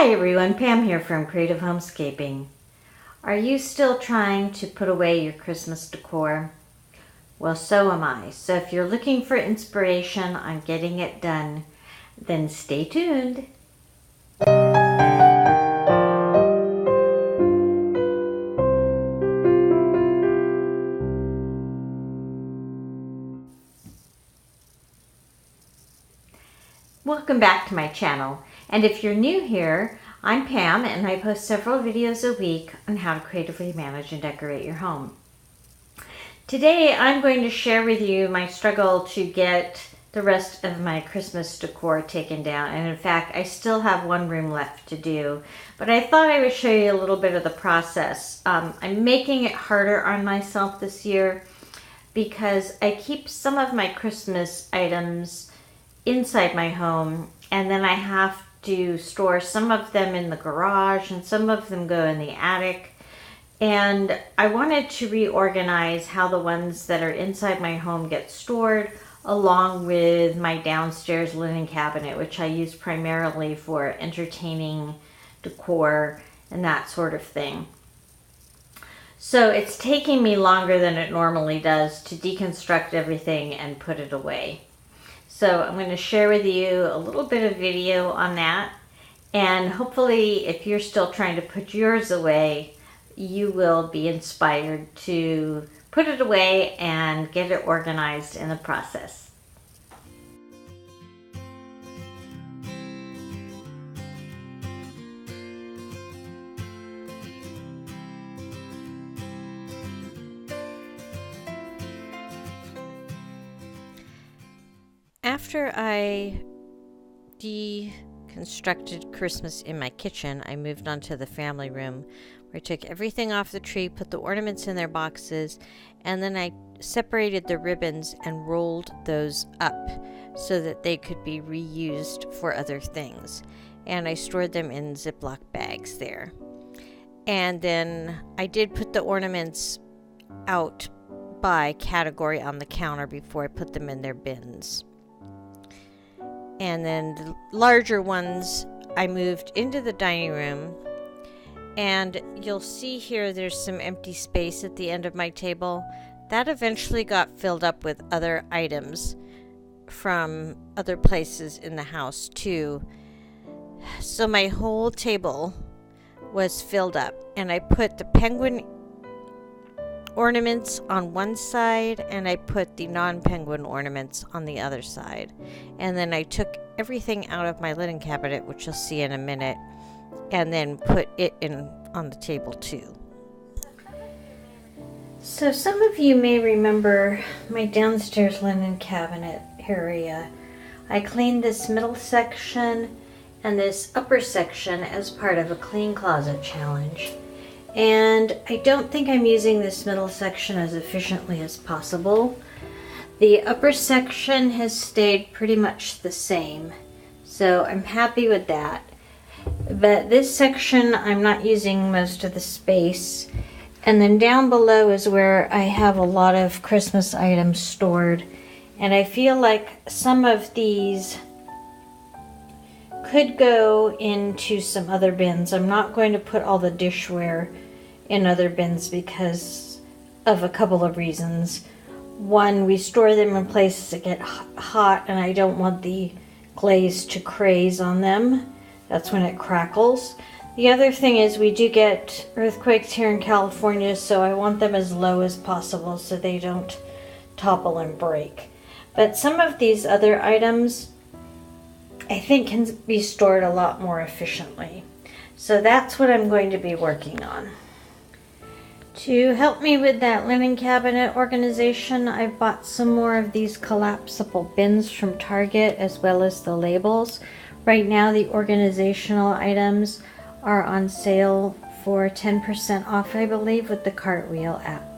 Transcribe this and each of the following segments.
Hi everyone, Pam here from Creative Homescaping. Are you still trying to put away your Christmas decor? Well, so am I. So if you're looking for inspiration on getting it done, then stay tuned. Welcome back to my channel. And if you're new here, I'm Pam and I post several videos a week on how to creatively manage and decorate your home. Today I'm going to share with you my struggle to get the rest of my Christmas decor taken down. And in fact, I still have one room left to do, but I thought I would show you a little bit of the process. I'm making it harder on myself this year because I keep some of my Christmas items inside my home, and then I have to store some of them in the garage and some of them go in the attic. And I wanted to reorganize how the ones that are inside my home get stored, along with my downstairs linen cabinet, which I use primarily for entertaining decor and that sort of thing. So it's taking me longer than it normally does to deconstruct everything and put it away. So I'm going to share with you a little bit of video on that, and hopefully if you're still trying to put yours away, you will be inspired to put it away and get it organized in the process. After I deconstructed Christmas in my kitchen, I moved on to the family room, where I took everything off the tree, put the ornaments in their boxes, and then I separated the ribbons and rolled those up so that they could be reused for other things. And I stored them in Ziploc bags there. And then I did put the ornaments out by category on the counter before I put them in their bins. And then the larger ones I moved into the dining room, and you'll see here there's some empty space at the end of my table. That eventually got filled up with other items from other places in the house too. So my whole table was filled up, and I put the penguin ornaments on one side and I put the non-penguin ornaments on the other side. And then I took everything out of my linen cabinet, which you'll see in a minute, and then put it in on the table too. So some of you may remember my downstairs linen cabinet area. I cleaned this middle section and this upper section as part of a clean closet challenge. And I don't think I'm using this middle section as efficiently as possible. The upper section has stayed pretty much the same, so I'm happy with that. But this section, I'm not using most of the space. And then down below is where I have a lot of Christmas items stored. And I feel like some of these could go into some other bins. I'm not going to put all the dishware in other bins because of a couple of reasons. One, we store them in places that get hot and I don't want the glaze to craze on them. That's when it crackles. The other thing is we do get earthquakes here in California, so I want them as low as possible so they don't topple and break. But some of these other items I think can be stored a lot more efficiently. So that's what I'm going to be working on. To help me with that linen cabinet organization, I've bought some more of these collapsible bins from Target, as well as the labels. Right now the organizational items are on sale for 10% off, I believe, with the Cartwheel app.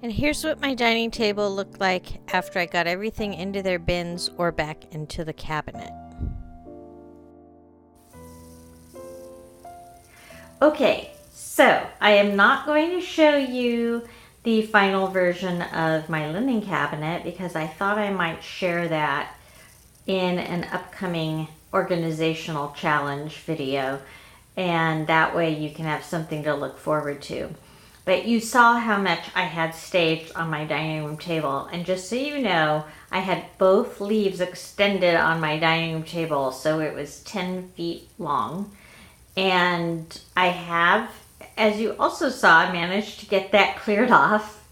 And here's what my dining table looked like after I got everything into their bins or back into the cabinet. Okay, so I am not going to show you the final version of my linen cabinet because I thought I might share that in an upcoming organizational challenge video, and that way you can have something to look forward to. But you saw how much I had staged on my dining room table, and just so you know, I had both leaves extended on my dining room table, so it was 10 feet long. And I have, as you also saw, managed to get that cleared off,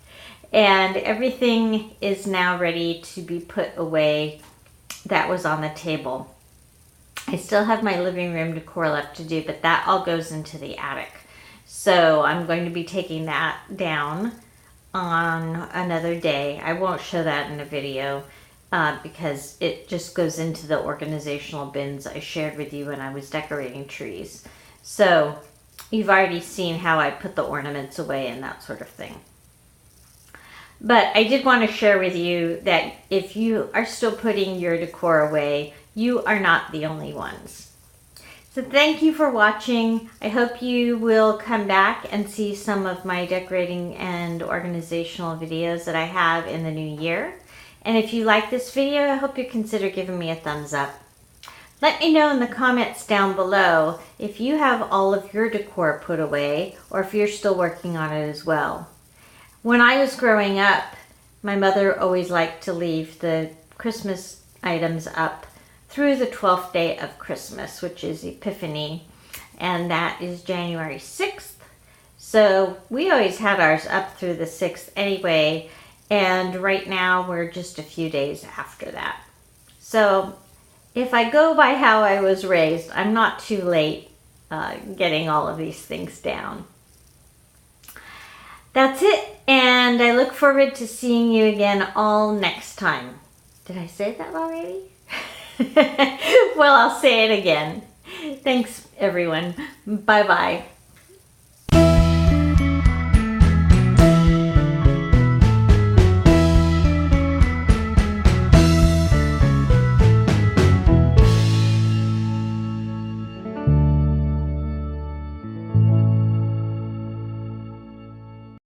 and everything is now ready to be put away that was on the table. I still have my living room decor left to do, but that all goes into the attic. So I'm going to be taking that down on another day. I won't show that in a video because it just goes into the organizational bins I shared with you when I was decorating trees. So you've already seen how I put the ornaments away and that sort of thing. But I did want to share with you that if you are still putting your decor away, you are not the only ones. So thank you for watching. I hope you will come back and see some of my decorating and organizational videos that I have in the new year. And if you like this video, I hope you consider giving me a thumbs up. Let me know in the comments down below if you have all of your decor put away or if you're still working on it as well. When I was growing up, my mother always liked to leave the Christmas items up through the 12th day of Christmas, which is Epiphany, and that is January 6th. So we always had ours up through the 6th anyway, and right now we're just a few days after that. So if I go by how I was raised, I'm not too late getting all of these things down. That's it, and I look forward to seeing you again all next time. Did I say that already? Well, I'll say it again. Thanks, everyone. Bye-bye.